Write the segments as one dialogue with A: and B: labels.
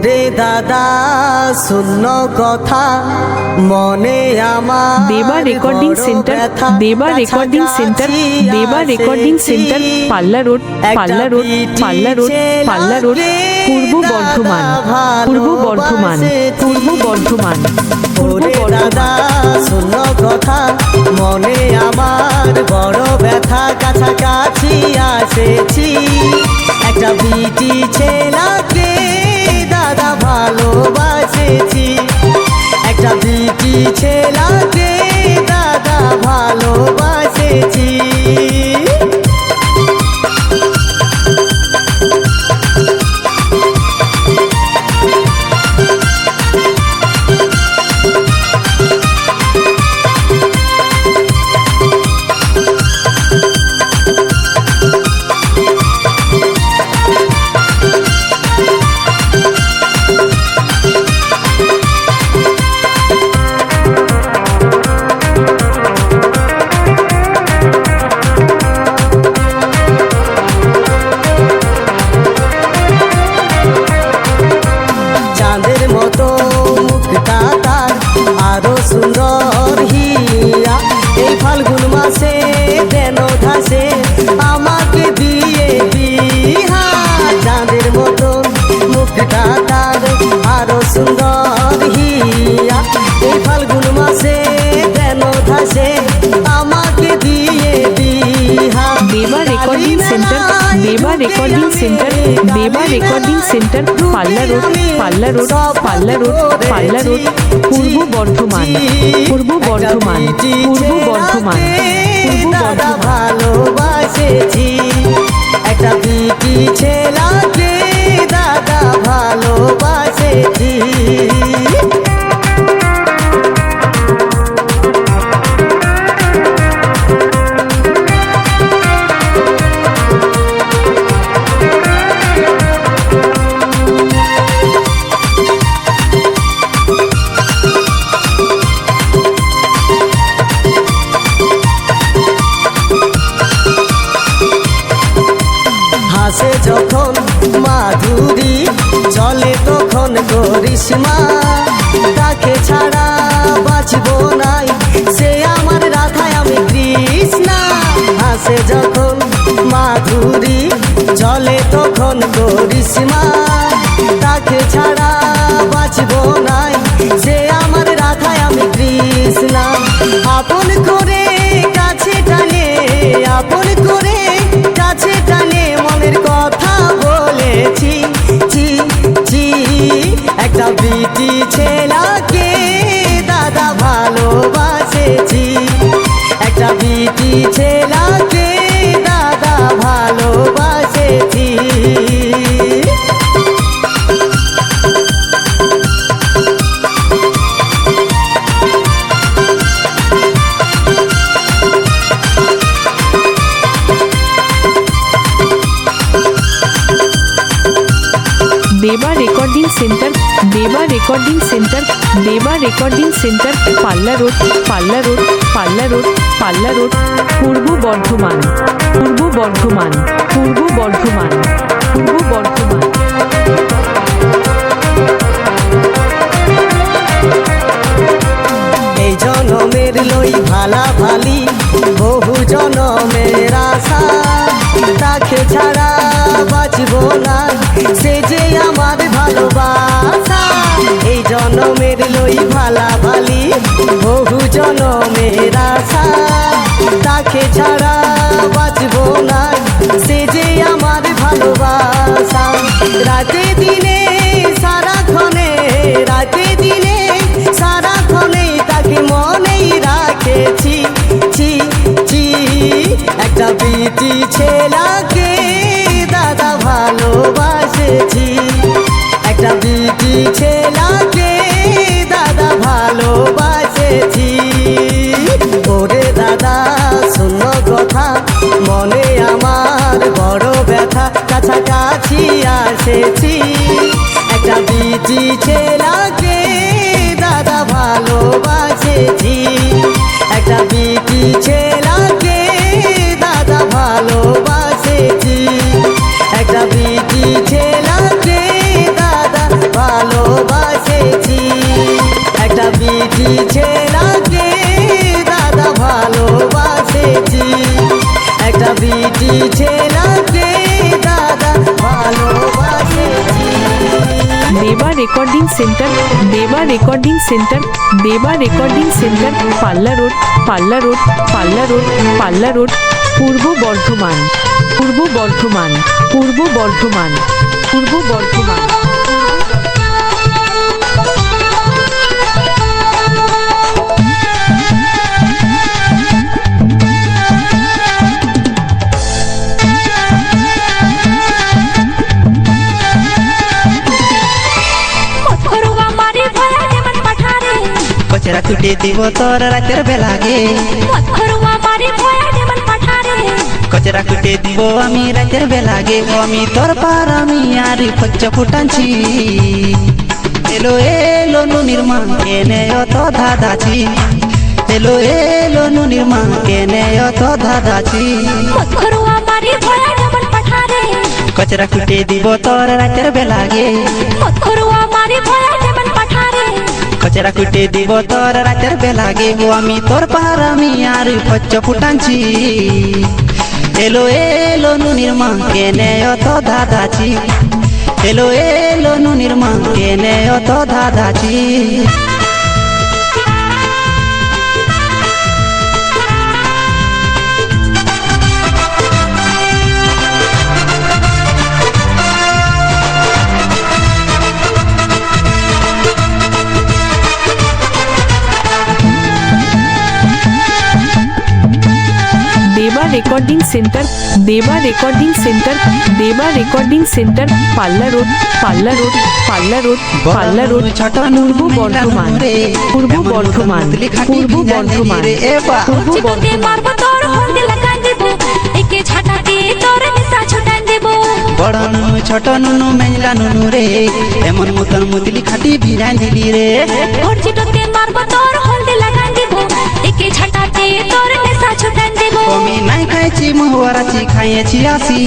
A: ওরে দাদা শূন্য কথা মনে আমার
B: দেবা রেকর্ডিং সেন্টার, দেবা রেকর্ডিং সেন্টার, দেবা রেকর্ডিং সেন্টার, পাল্লা রোড, পাল্লা রোড, পাল্লা রোড, পাল্লা রোড, পূর্ব বর্ধমান, পূর্ব বর্ধমান, পূর্ব বর্ধমান, পূর্ব
A: ওরে দাদা
B: বর্ধমান।
A: শূন্য কথা মনে আমার বড় ব্যথা, কাছাকাছি আসেছি একটা বিটি ছেলাকে দাদা ভালোবাসেছি, একটা বিটি ছেলাকে দাদা ভালোবাসেছি। সুন্দর হিয়া এই ফাল্গুন মাসে দেন ধাসে আমাকে দিয়ে বিহা, চাঁদের মতো মুখটা তার আরো সুন্দর হিয়া এই ফাল্গুন মাসে দেন ধাসে আমাকে দিয়ে বিহা।
B: দেবা রেকর্ডিং সেন্টার, দেবা রেকর্ডিং সেন্টার, দেবা রেকর্ডিং সেন্টার, পাল্লা রোড, পাল্লা রোড, পাল্লা রোড, পাল্লা রোড, পূর্ব বর্ধমান, পূর্ব বর্ধমান, পূর্ব বর্ধমান, পূর্ব
A: দাদা
B: বর্ধমান।
A: ভালোবাসেছি একটা বিটি ছেলাকে দাদা ভালোবাসেছি। হাসে যখন মাধুরী চলে তখন করিশ্মা, তাকে ছাড়া বাঁচব নাই সে আমার রাধায় আমি কৃষ্ণা। হাসে যখন মাধুরী চলে তখন করিশ্মা, তাকে ছাড়া বাঁচব নাই সে আমার রাধায় আমি কৃষ্ণা। আপন করে কাছে টানে, আপন করে কাছে টানে মনের কথা বলেছি চি চি একটা বিটি ছেলাকে দাদা ভালোবাসেছি, একটা বিটি ছেলাকে দাদা ভালোবাসেছি।
B: দেবা রেকর্ডিং সেন্টার, দেবা রেকর্ডিং সেন্টার, দেবা রেকর্ডিং সেন্টার, পাল্লা রোড, পাল্লা রোড, পাল্লা রোড, পাল্লা রোড, পূর্ব বর্ধমান, পূর্ব বর্ধমান, পূর্ব বর্ধমান, পূর্ব বর্ধমান।
A: এই জনমের লই ভালা ভালি বহু জনমের আশা, তাকে ছাড়া বাঁচব না সে যে আমার ভালোবাসা। এই জনমের লই ভালা ভালি বহু জনমের আশা, তাকে ছাড়া বাঁচব না সে যে আমার ভালোবাসা। রাতে দিনে সারাক্ষণে, রাতে দিনে সারাক্ষণে তাকে মনেই রাখেছি চি চি একটা বিটি ছেলাকে দাদা ভালোবাসেছি, একটা বিটি ছেলাকে দাদা ভালোবাসেছি। ওরে দাদা শূন্য কথা মনে আমার বড় ব্যথা, কাছাকাছি আসেছি একটা বিটি ছেলাকে দাদা ভালোবাসেছি, একটা বিটি ছেলাকে দাদা ভালোবাসেছি, একটা বিটি ছেলাকে দাদা ভালো
B: রেকর্ডিং সেন্টার দেবা রেকর্ডিং সেন্টার দেবা রেকর্ডিং সেন্টার পাল্লা রোড পাল্লা রোড পাল্লা রোড পাল্লা রোড পূর্ব বর্ধমান পূর্ব বর্ধমান পূর্ব বর্ধমান পূর্ব বর্ধমান
C: কচরা কুটে দিব তোর রাতের বেলাগে কচরা কুটে দিব আমি রাতের বেলাগে আমি তোর পার আমি আর ফচ্চ ফুটানছি এলো এলো নুনির মা কেনে অত ধাঁধাছি এলো এলো নুনির মা কেনে অত ধাঁধাছি কচরা কুটে দিব তোর রাতের বেলাগে কচরা কুটে দিব তোর রাতের বেলাগে আমি তোর পার আমি আর ফচ্চ ফুটানছি এলো এলো নুনির মা কেনে অত ধাঁধাছি এলো এলো নুনির মা কেনে অত ধাঁধাছি
B: দেবা রেকর্ডিং সেন্টার দেবা রেকর্ডিং সেন্টার দেবা রেকর্ডিং সেন্টার পাল্লা রোড পাল্লা রোড পাল্লা রোড পাল্লা রোড পূর্ব বর্ধমান পূর্ব বর্ধমান পূর্ব বর্ধমান পূর্ব বর্ধমান
C: বড় নুনু ছোট নুনু মেলা নুনু রে এমন মতন মুদলি খাটি ভিজাই দিলি রে আমি নাই খাইছি মহুয়ারাছি খাইয়েছি আসি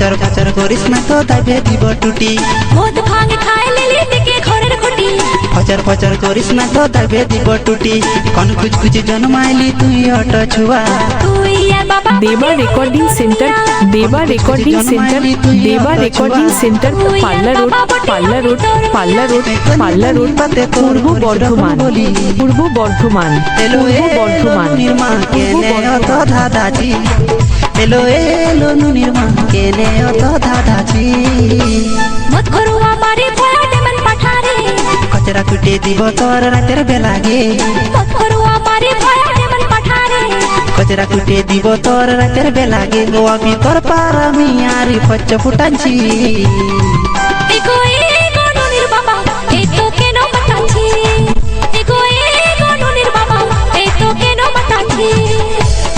C: ফচর ফচর করিস না তো দাবে দিব টুটি ফচর ফচর করিস না তো দাবে দিব টুটি কোন কুচ কুচ জন্মাইলি তুই অট ছুয়া
B: দেবা রেকর্ডিং সেন্টার দেবা রেকর্ডিং সেন্টার দেবা রেকর্ডিং সেন্টার পাল্লা রোড পাল্লা রোড পাল্লা রোড পাল্লা রোড পূর্ব বর্ধমান পূর্ব বর্ধমান
C: এলো
B: পূর্ব বর্ধমান
C: নুনির মা কেনে অত ধাঁধাছি এলো এলো নুনির মা কেনে অত ধাঁধাছি কচরা কুটে দিব তোর রাতের বেলাগে কচরা কুটে দিব তোর রাতের বেলাগে আমি তোর পার আমি আর ফচ্চ ফুটানছি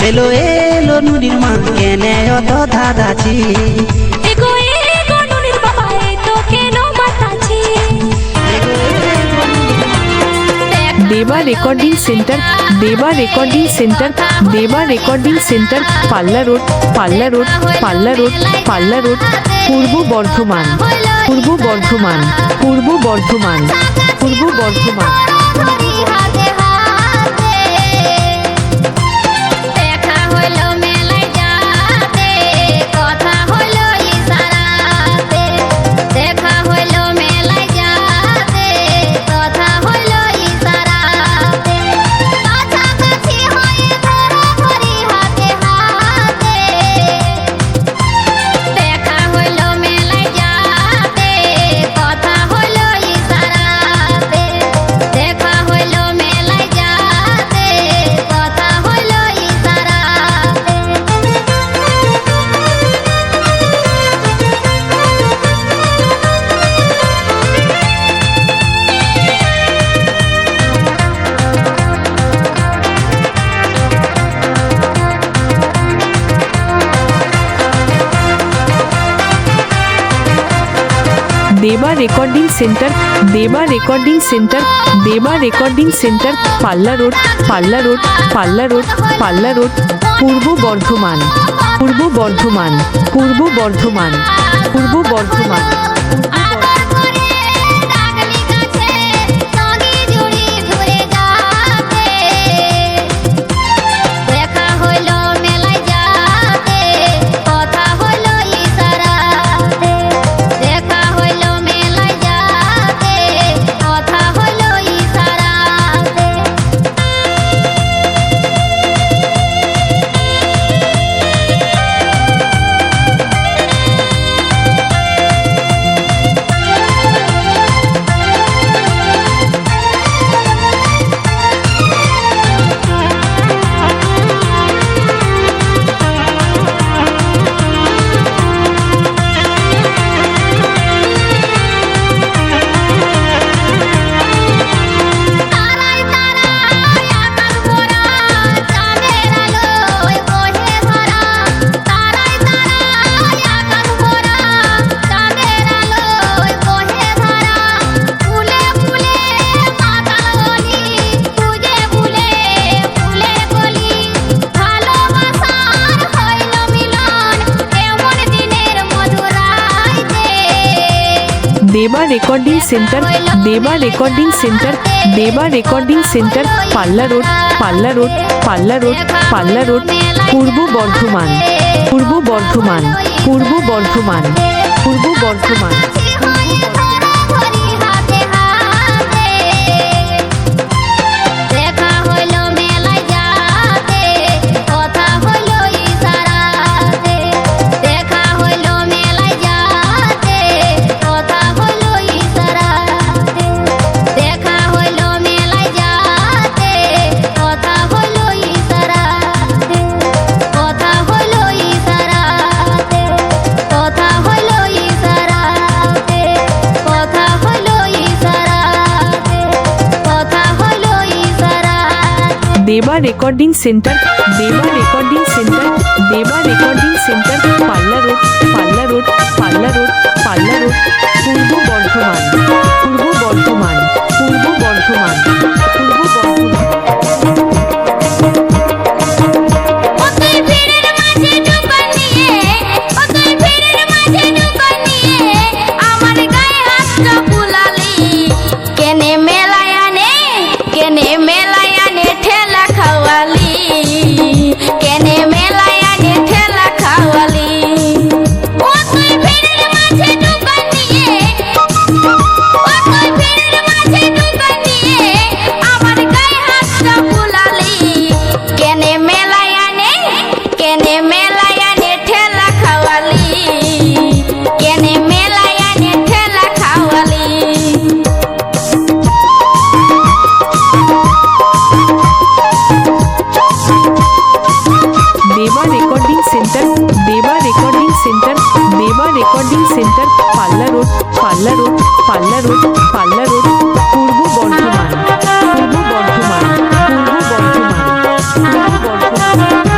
C: এলো এলো নুনির মা কেনে অত ধাঁধাছি
B: দেবা রেকর্ডিং সেন্টার দেবা রেকর্ডিং সেন্টার দেবা রেকর্ডিং সেন্টার পাল্লা রোড পাল্লা রোড পাল্লা রোড পাল্লা রোড পূর্ব বর্ধমান পূর্ব বর্ধমান পূর্ব বর্ধমান পূর্ব বর্ধমান দেবা রেকর্ডিং সেন্টার দেবা রেকর্ডিং সেন্টার দেবা রেকর্ডিং সেন্টার পাল্লা রোড পাল্লা রোড পাল্লা রোড পাল্লা রোড পূর্ব বর্ধমান পূর্ব বর্ধমান পূর্ব বর্ধমান পূর্ব বর্ধমান দেবা রেকর্ডিং সেন্টার দেবা রেকর্ডিং সেন্টার দেবা রেকর্ডিং সেন্টার পাল্লা রোড পাল্লা রোড পাল্লা রোড পাল্লা রোড পূর্ব বর্ধমান পূর্ব বর্ধমান পূর্ব বর্ধমান পূর্ব বর্ধমান দেবা রেকর্ডিং সেন্টার দেবা রেকর্ডিং সেন্টার দেবা রেকর্ডিং সেন্টার পাল্লা রোড পাল্লা রোড পাল্লা রোড পাল্লা রোড পূর্ব বর্ধমান পূর্ব বর্ধমান পূর্ব বর্ধমান পূর্ব বর্ধমান সেন্টার পাল্লা রোড পাল্লা রোড পাল্লা রোড পাল্লা রোড পূর্ব বর্ধমান পূর্ব বর্ধমান পূর্ব বর্ধমান পূর্ব বর্ধমান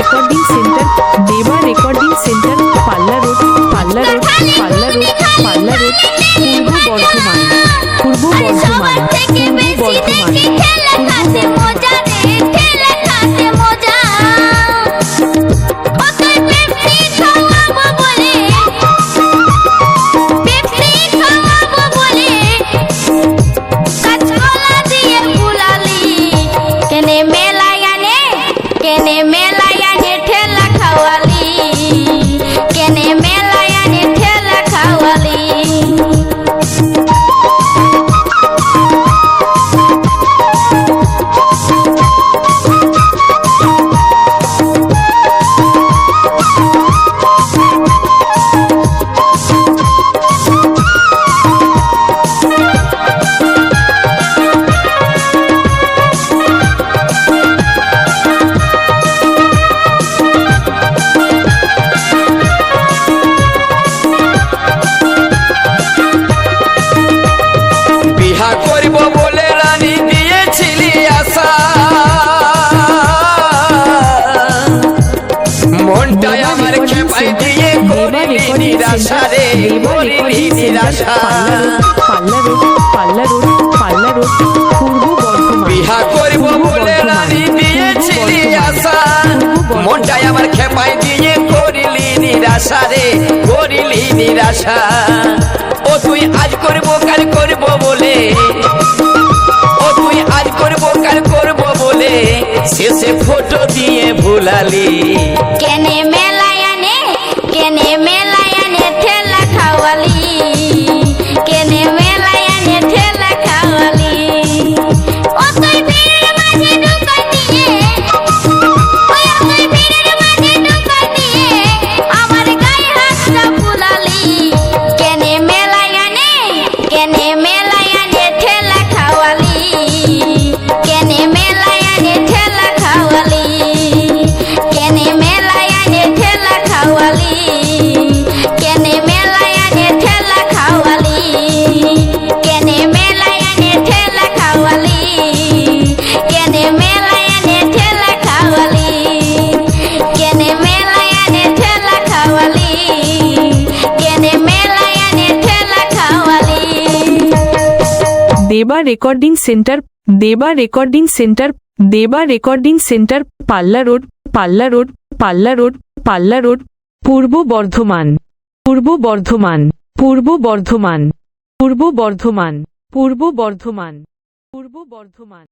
B: রেকর্ডিং সেন্টার দেবা রেকর্ডিং সেন্টার পাল্লা রোড পাল্লা রোড পাল্লা রোড পাল্লা রোড পূর্ব বর্ধমান পূর্ব বর্ধমান পূর্ব বর্ধমান পাল্লা রোড পাল্লা রোড পাল্লা রোড পূর্ব বর্ধমান
D: বিহা করব বলে রানী দিয়েছিলি আশা মনটাই আমার খেপাই দিয়ে করিলি নিরাশা রে করিলি নিরাশা ও তুই আজ করব কাল করব বলে ও তুই আজ করব কাল করব বলে শেষে ফটো দিয়ে ভুলালি
E: কেনে মেলায়ানে ঠেলা খাওয়ালি কেনে মেলায়ানে ঠেলা খাওয়ালি ও তুই ভিড়ের মাঝে ঢুকা দিয়ে ওই তুই ভিড়ের মাঝে ঢুকা দিয়ে আমার গায়ে হাতটা ফুলালি কেনে মেলায়ানে ঠেলা খাওয়ালি কেনে মেলায়ানে ঠেলা খাওয়ালি কেনে মেলায়ানে ঠেলা খাওয়ালি কেনে মেলায়ানে ঠেলা খাওয়ালি কেনে মেলায়ানে ঠেলা খাওয়ালি কেনে মেলায়ানে ঠেলা খাওয়ালি কেনে মেলায়ানে ঠেলা খাওয়ালি কেনে মেলায়ানে ঠেলা খাওয়ালি
B: দেবা রেকর্ডিং সেন্টার দেবা রেকর্ডিং সেন্টার দেবা রেকর্ডিং সেন্টার পাল্লা রোড পাল্লা রোড পাল্লা রোড পাল্লা রোড পূর্ব বর্ধমান পূর্ব বর্ধমান পূর্ব বর্ধমান পূর্ব বর্ধমান পূর্ব বর্ধমান পূর্ব বর্ধমান